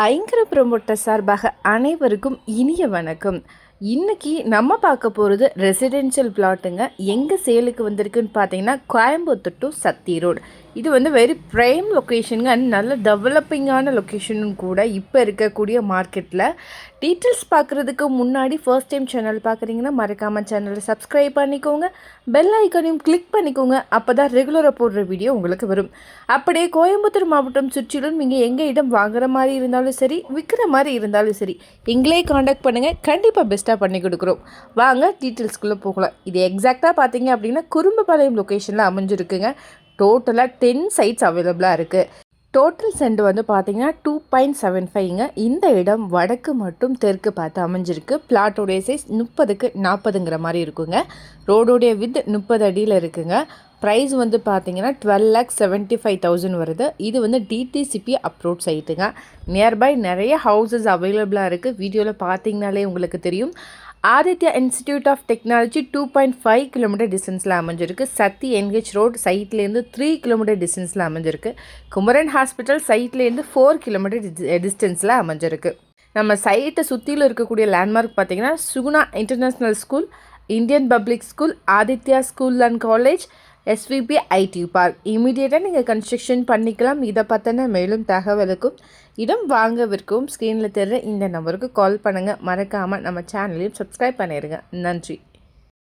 ஐங்கர promoter சார்பாக அனைவருக்கும் இனிய வணக்கம். இன்றைக்கி நம்ம பார்க்க போகிறது ரெசிடென்ஷியல் பிளாட்டுங்க. எங்கே சேலுக்கு வந்திருக்குன்னு பார்த்தீங்கன்னா கோயம்புத்தூர் டு சத்தி ரோடு. இது வந்து வெரி ப்ரைம் லொக்கேஷனுங்க அண்ட் நல்ல டெவலப்பிங்கான லொக்கேஷனும் கூட இப்போ இருக்கக்கூடிய மார்க்கெட்டில். டீட்டெயில்ஸ் பார்க்குறதுக்கு முன்னாடி ஃபர்ஸ்ட் டைம் சேனல் பார்க்குறீங்கன்னா மறக்காமல் சேனலை சப்ஸ்கிரைப் பண்ணிக்கோங்க, பெல் ஐக்கானையும் கிளிக் பண்ணிக்கோங்க. அப்போ தான் ரெகுலராக போடுற வீடியோ உங்களுக்கு வரும். அப்படியே கோயம்புத்தூர் மாவட்டம் சுற்றிலும் நீங்கள் எங்கள் இடம் வாங்குற மாதிரி இருந்தாலும் சரி, விற்கிற மாதிரி இருந்தாலும் சரி, எங்களே காண்டாக்ட் பண்ணுங்கள். கண்டிப்பாக பெஸ்ட்டாக பண்ணி கொடுக்குறோம். வாங்க டீட்டெயில்ஸ்குள்ளே போகலாம். இது எக்ஸாக்டாக பார்த்தீங்க அப்படின்னா குறும்பபாளையம் லொக்கேஷனில் அமைஞ்சிருக்குங்க. டோட்டலாக 10 சைட்ஸ் அவைலபிளாக இருக்குது. டோட்டல் சென்ட் வந்து பார்த்தீங்கன்னா 2.75ங்க. இந்த இடம் வடக்கு மற்றும் தெற்கு பார்த்து அமைஞ்சிருக்கு. பிளாட்டோடைய சைஸ் 30க்கு 40ங்கிற மாதிரி இருக்குங்க. ரோடோடைய வித் 30 அடியில் இருக்குங்க. ப்ரைஸ் வந்து பார்த்தீங்கன்னா 12,75,000 வருது. இது வந்து டிடிசிபி அப்ரூவ் சைட்டுங்க. நியர்பை நிறைய ஹவுசஸ் அவைலபிளாக இருக்குது. வீடியோவில் பார்த்தீங்கனாலே உங்களுக்கு தெரியும். Aditya institute of technology 2.5 kilometre டிஸ்டன்ஸில் அமைஞ்சிருக்கு. சத்தி என்ஹெச் ரோட் சைட்லேருந்து 3 கிலோமீட்டர் டிஸ்டன்ஸில் அமைஞ்சிருக்கு. குமரன் ஹாஸ்பிட்டல் சைட்லேருந்து 4 கிலோமீட்டர் டிஸ்டன்ஸில் அமைஞ்சிருக்கு. நம்ம சைட்டை சுற்றியில் இருக்கக்கூடிய லேண்ட்மார்க் பார்த்திங்கன்னா Suguna international school, Indian public school, Aditya school and college, SVP IT park. இமீடியட்டாக நீங்கள் கன்ஸ்ட்ரக்ஷன் பண்ணிக்கலாம். இதை பற்றின மேலும் தகவலுக்கும் இடம் வாங்க விற்கவும் ஸ்க்ரீனில் தெரிகிற இந்த நம்பருக்கு கால் பண்ணுங்கள். மறக்காமல் நம்ம சேனலையும் சப்ஸ்கிரைப் பண்ணிடுங்க. நன்றி.